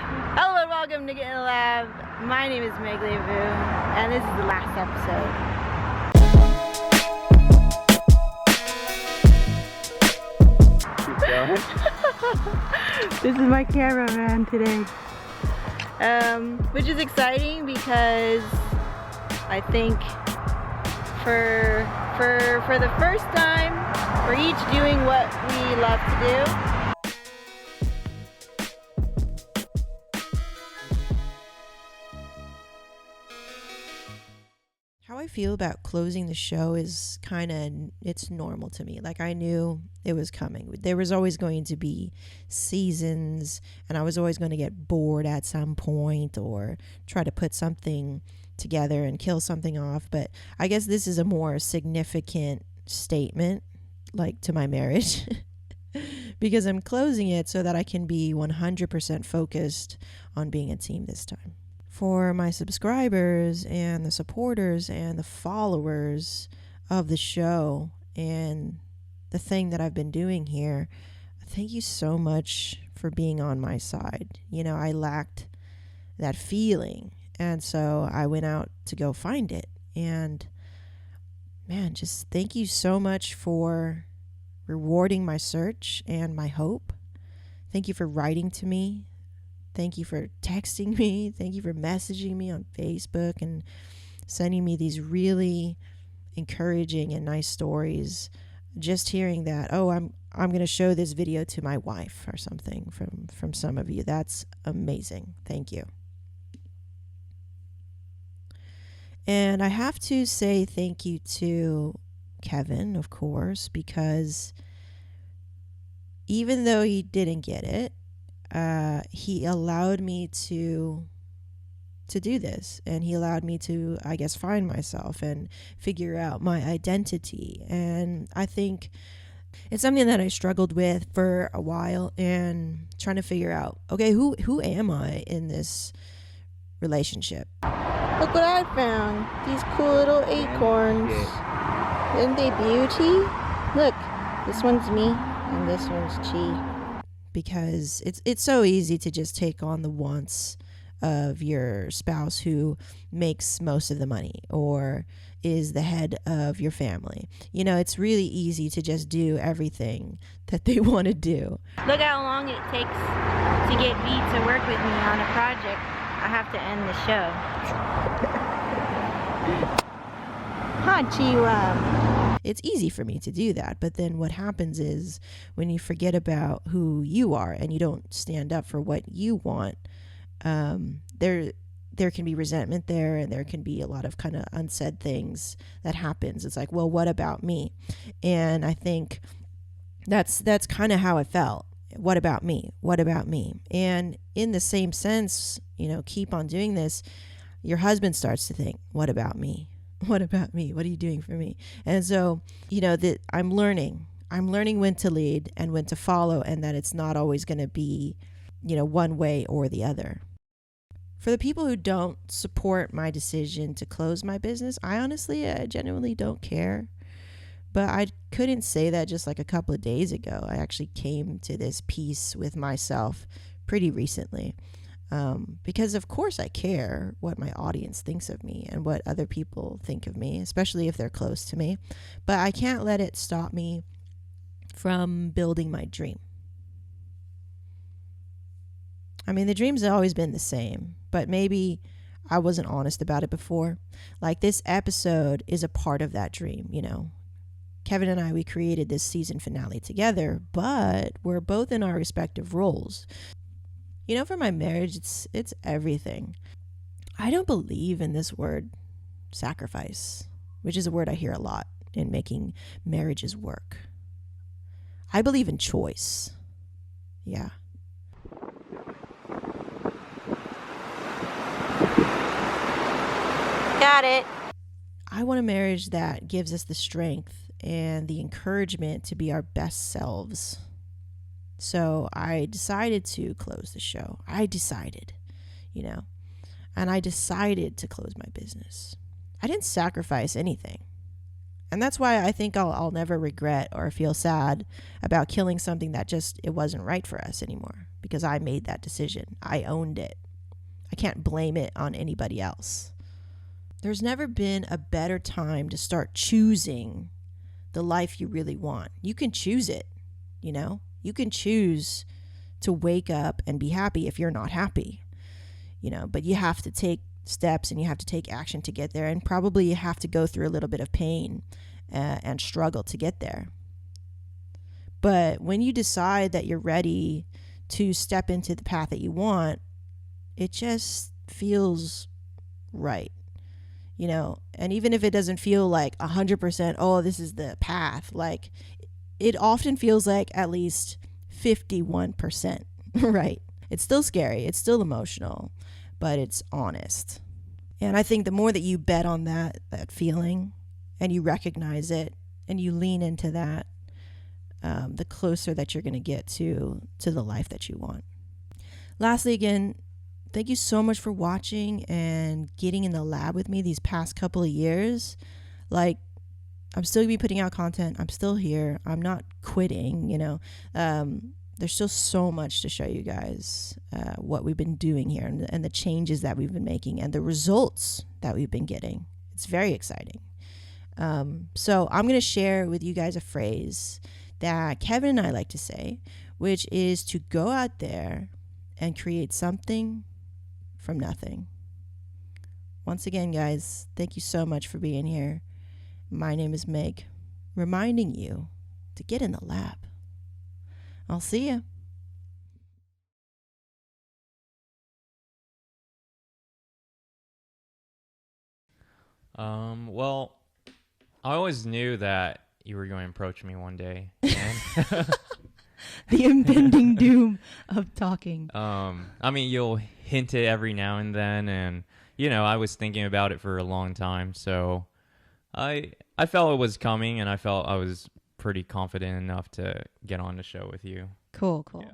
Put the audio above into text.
Hello and welcome to Get in the Lab. My name is Meg Levu, and this is the last episode. This is my cameraman today, which is exciting because I think for the first time, we're each doing what we love to do. How I feel about closing the show is it's normal to me. Like, I knew it was coming. There was always going to be seasons, and I was always going to get bored at some point or try to put something together and kill something off. But I guess this is a more significant statement, like, to my marriage because I'm closing it so that I can be 100% focused on being a team this time. For my subscribers and the supporters and the followers of the show and the thing that I've been doing here, thank you so much for being on my side. You know, I lacked that feeling, and so I went out to go find it. And man, just thank you so much for rewarding my search and my hope. Thank you for writing to me. Thank you for texting me. Thank you for messaging me on Facebook and sending me these really encouraging and nice stories. Just hearing that, oh, I'm going to show this video to my wife or something from some of you. That's amazing. Thank you. And I have to say thank you to Kevin, of course, because even though he didn't get it, he allowed me to do this, and he allowed me to, I guess, find myself and figure out my identity. And I think it's something that I struggled with for a while, and trying to figure out, okay, who am I in this relationship? Look what I found. These cool little acorns. Isn't they beauty? Look, this one's me and this one's Chi. Because it's so easy to just take on the wants of your spouse who makes most of the money or is the head of your family. You know, it's really easy to just do everything that they want to do. Look how long it takes to get V to work with me on a project. I have to end the show. Hachiwa. It's easy for me to do that, but then what happens is when you forget about who you are and you don't stand up for what you want, there can be resentment there, and there can be a lot of kind of unsaid things that happens. It's like, well, what about me? And I think that's kind of how it felt. What about me? What about me? And in the same sense, you know, keep on doing this, your husband starts to think, what about me? What about me? What are you doing for me? And so, you know, that I'm learning when to lead and when to follow, and that it's not always going to be, you know, one way or the other. For the people who don't support my decision to close my business, I genuinely don't care. But I couldn't say that just like a couple of days ago. I actually came to this peace with myself pretty recently. Because of course I care what my audience thinks of me and what other people think of me, especially if they're close to me. But I can't let it stop me from building my dream. I mean, the dream's always been the same, but maybe I wasn't honest about it before. Like, this episode is a part of that dream, you know. Kevin and I, we created this season finale together, but we're both in our respective roles. You know, for my marriage, it's everything. I don't believe in this word sacrifice, which is a word I hear a lot in making marriages work. I believe in choice. Yeah. Got it. I want a marriage that gives us the strength and the encouragement to be our best selves. So I decided to close the show. I decided, you know, and I decided to close my business. I didn't sacrifice anything. And that's why I think I'll never regret or feel sad about killing something that just, it wasn't right for us anymore. because I made that decision. I owned it. I can't blame it on anybody else. There's never been a better time to start choosing the life you really want. You can choose it, you know? You can choose to wake up and be happy if you're not happy, you know, but you have to take steps and you have to take action to get there. And probably you have to go through a little bit of pain and struggle to get there. But when you decide that you're ready to step into the path that you want, it just feels right, you know. And even if it doesn't feel like 100%, oh, this is the path, like it often feels like at least 51%, right? It's still scary, it's still emotional, but it's honest. And I think the more that you bet on that feeling and you recognize it and you lean into that, the closer that you're going to get to the life that you want. Lastly, again, thank you so much for watching and getting in the lab with me these past couple of years. Like, I'm still going to be putting out content. I'm still here. I'm not quitting, you know. There's still so much to show you guys what we've been doing here and the changes that we've been making and the results that we've been getting. It's very exciting. So I'm going to share with you guys a phrase that Kevin and I like to say, which is to go out there and create something from nothing. Once again, guys, thank you so much for being here. My name is Meg, reminding you to get in the lab. I'll see you. Well, I always knew that you were going to approach me one day. And The impending doom of talking. I mean, you'll hint it every now and then, and you know, I was thinking about it for a long time, so I felt it was coming, and I felt I was pretty confident enough to get on the show with you. Cool. Yeah.